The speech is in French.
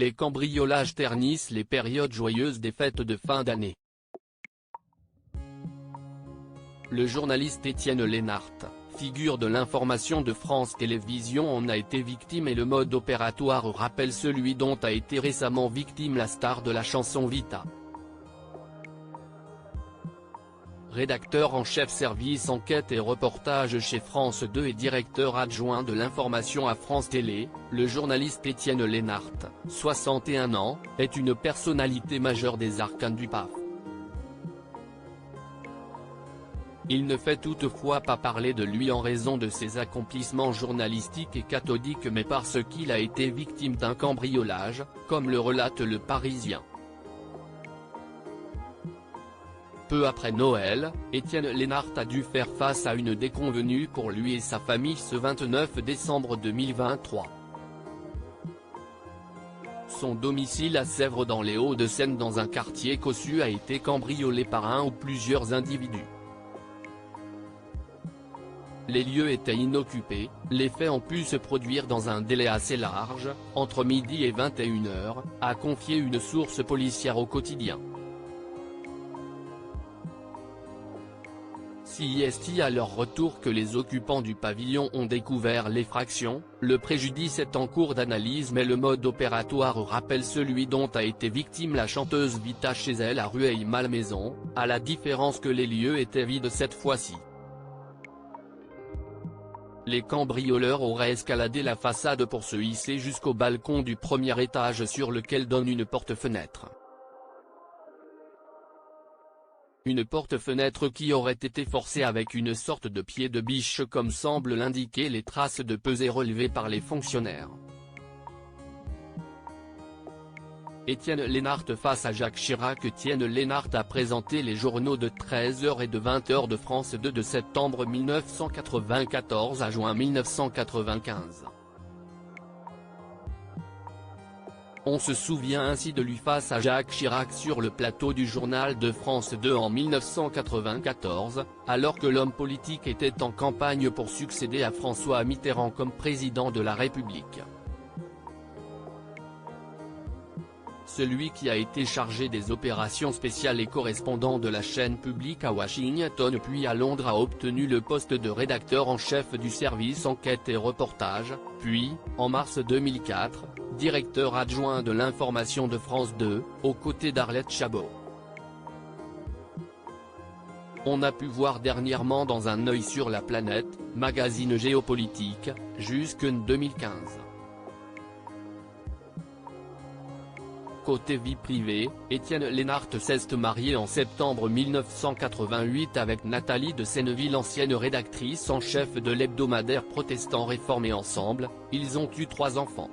Les cambriolages ternissent les périodes joyeuses des fêtes de fin d'année. Le journaliste Étienne Lénart, figure de l'information de France Télévisions, en a été victime et le mode opératoire rappelle celui dont a été récemment victime la star de la chanson Vita. Rédacteur en chef service enquête et reportage chez France 2 et directeur adjoint de l'information à France Télé, le journaliste Étienne Lénart, 61 ans, est une personnalité majeure des arcanes du PAF. Il ne fait toutefois pas parler de lui en raison de ses accomplissements journalistiques et cathodiques mais parce qu'il a été victime d'un cambriolage, comme le relate Le Parisien. Peu après Noël, Étienne Lénart a dû faire face à une déconvenue pour lui et sa famille ce 29 décembre 2023. Son domicile à Sèvres dans les Hauts-de-Seine dans un quartier cossu a été cambriolé par un ou plusieurs individus. Les lieux étaient inoccupés, les faits ont pu se produire dans un délai assez large, entre midi et 21h, a confié une source policière au Quotidien. C'est à leur retour que les occupants du pavillon ont découvert l'effraction, le préjudice est en cours d'analyse mais le mode opératoire rappelle celui dont a été victime la chanteuse Vita chez elle à Rueil-Malmaison, à la différence que les lieux étaient vides cette fois-ci. Les cambrioleurs auraient escaladé la façade pour se hisser jusqu'au balcon du premier étage sur lequel donne une porte-fenêtre. Une porte-fenêtre qui aurait été forcée avec une sorte de pied de biche comme semblent l'indiquer les traces de pesée relevées par les fonctionnaires. Étienne Lénart face à Jacques Chirac. Étienne Lénart a présenté les journaux de 13h et de 20h de France 2 de septembre 1994 à juin 1995. On se souvient ainsi de lui face à Jacques Chirac sur le plateau du journal de France 2 en 1994, alors que l'homme politique était en campagne pour succéder à François Mitterrand comme président de la République. Celui qui a été chargé des opérations spéciales et correspondant de la chaîne publique à Washington puis à Londres a obtenu le poste de rédacteur en chef du service enquête et reportage, puis, en mars 2004, directeur adjoint de l'information de France 2, aux côtés d'Arlette Chabot. On a pu voir dernièrement dans Un œil sur la planète, magazine géopolitique, jusqu'en 2015. Côté vie privée, Étienne Lénart s'est marié en septembre 1988 avec Nathalie de Senneville, ancienne rédactrice en chef de l'hebdomadaire protestant Réformés Ensemble. Ils ont eu 3 enfants.